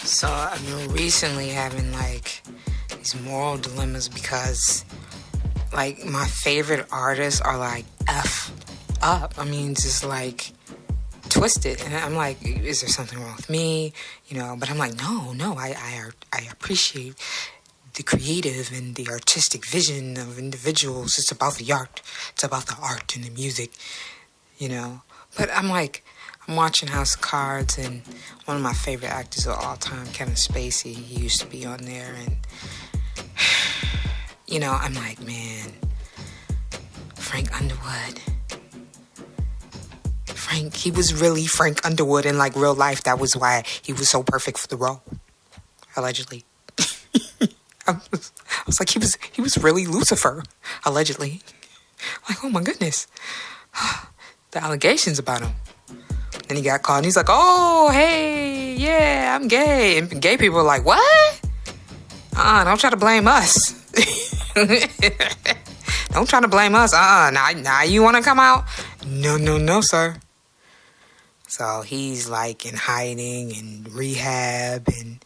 So I've been recently having like these moral dilemmas because like my favorite artists are like F up. I mean, just like twisted. And I'm like, is there something wrong with me? But I'm like, no, I appreciate the creative and the artistic vision of individuals. It's about the art. It's about the art and the music, But I'm like, I'm watching House of Cards, and one of my favorite actors of all time, Kevin Spacey, he used to be on there, and, I'm like, man, Frank Underwood. He was really Frank Underwood in, like, real life. That was why he was so perfect for the role, allegedly. I was like, he was really Lucifer, allegedly. Like, oh my goodness. The allegations about him. Then he got caught and he's like, oh, hey, yeah, I'm gay. And gay people are like, what? Don't try to blame us. Don't try to blame us. Now you want to come out? No, sir. So he's like in hiding and rehab, and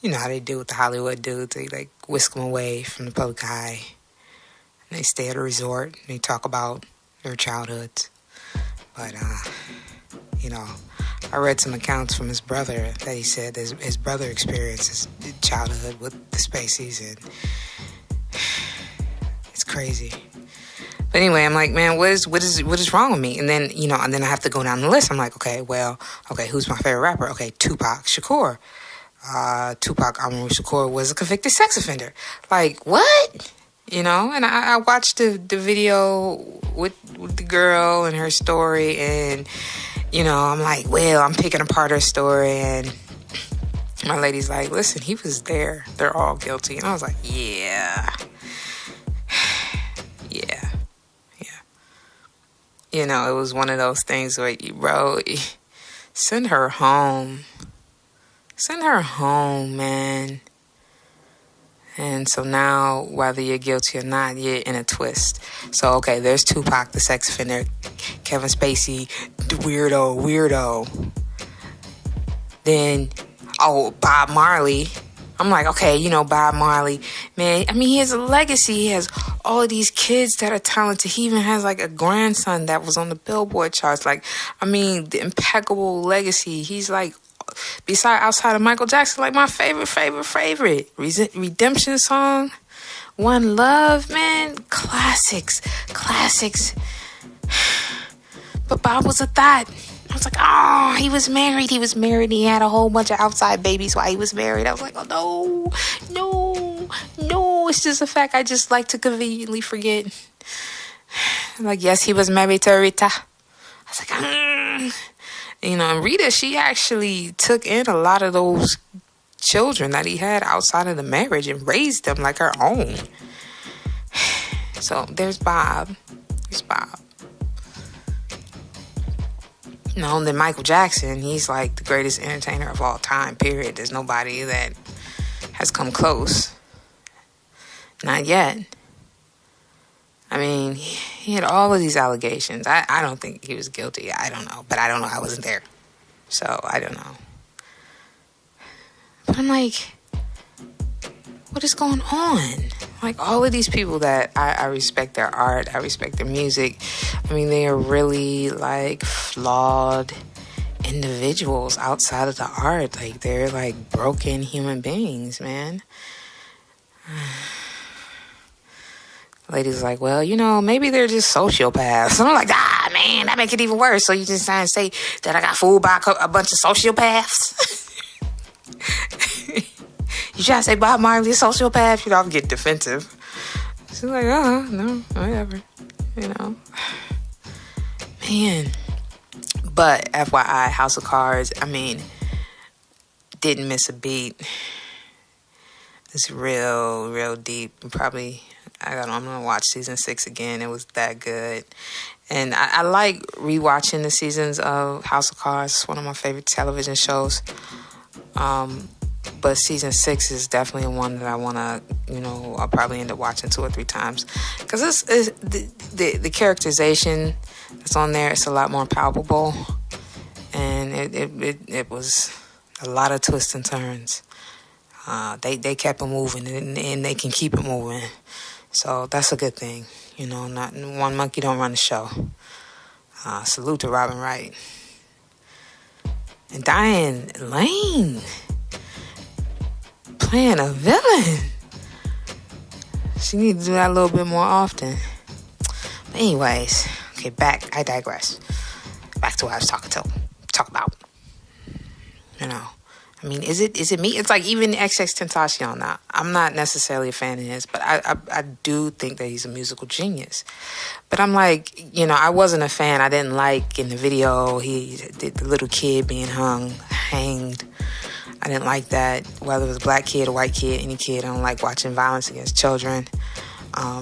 you know how they do with the Hollywood dudes. They like whisk them away from the public eye. And they stay at a resort and they talk about their childhoods. But, I read some accounts from his brother that he said his brother experienced his childhood with the Spaceys, and it's crazy. But anyway, I'm like, man, what is wrong with me? And then, and then I have to go down the list. I'm like, okay, who's my favorite rapper? Okay, Tupac Shakur. Tupac Amaru Shakur was a convicted sex offender. Like, what? And I watched the video with the girl and her story, and, I'm like, well, I'm picking apart her story, and my lady's like, listen, he was there. They're all guilty. And I was like, yeah. It was one of those things where, bro, send her home. Send her home, man. And so now, whether you're guilty or not, you're in a twist. So, okay, there's Tupac, the sex offender. Kevin Spacey, the weirdo. Then, Bob Marley. I'm like, okay, Bob Marley. Man, I mean, he has a legacy. He has all of these kids that are talented. He even has, like, a grandson that was on the Billboard charts. Like, I mean, the impeccable legacy. He's, like, outside of Michael Jackson, like my favorite Redemption Song, One Love, man, classics. But Bob was a thought. I was like, he was married. He had a whole bunch of outside babies while he was married. I was like, oh no, it's just a fact I just like to conveniently forget. Like, yes, he was married to Rita. I was like, and Rita, she actually took in a lot of those children that he had outside of the marriage and raised them like her own. So there's Bob. Then Michael Jackson, he's like the greatest entertainer of all time, period. There's nobody that has come close. Not yet. I mean, he had all of these allegations. I don't think he was guilty. I don't know. But I don't know. I wasn't there. So, I don't know. But I'm like, what is going on? Like, all of these people that I respect their art, I respect their music. I mean, they are really, like, flawed individuals outside of the art. Like, they're, like, broken human beings, man. Lady's like, well, maybe they're just sociopaths. And I'm like, man, that make it even worse. So you just trying to say that I got fooled by a bunch of sociopaths? You trying to say Bob Marley is a sociopath? I'll get defensive. She's like, no, whatever. Man. But FYI, House of Cards, I mean, didn't miss a beat. It's real deep. Probably, I'm going to watch season 6 again. It was that good. And I like rewatching the seasons of House of Cards. It's one of my favorite television shows. But season 6 is definitely one that I want to, I'll probably end up watching 2 or 3 times. Because it's the characterization that's on there, it's a lot more palpable. And that A lot of twists and turns. They kept it moving, and they can keep it moving. So that's a good thing. You know, not one monkey don't run the show. Salute to Robin Wright. And Diane Lane playing a villain. She needs to do that a little bit more often. But anyways, okay, I digress. Back to what I was talk about. You know, I mean, is it me? It's like even XXXTentacion now. I'm not necessarily a fan of his, but I do think that he's a musical genius. But I'm like, you know, I wasn't a fan. I didn't like in the video he did the little kid being hanged. I didn't like that. Whether it was a black kid, a white kid, any kid, I don't like watching violence against children.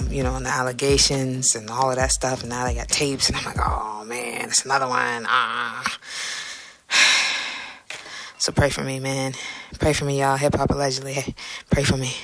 You know, and the allegations and all of that stuff. And now they got tapes, and I'm like, oh man, it's another one. So pray for me, man. Pray for me, y'all. HipHopAllegedly. Pray for me.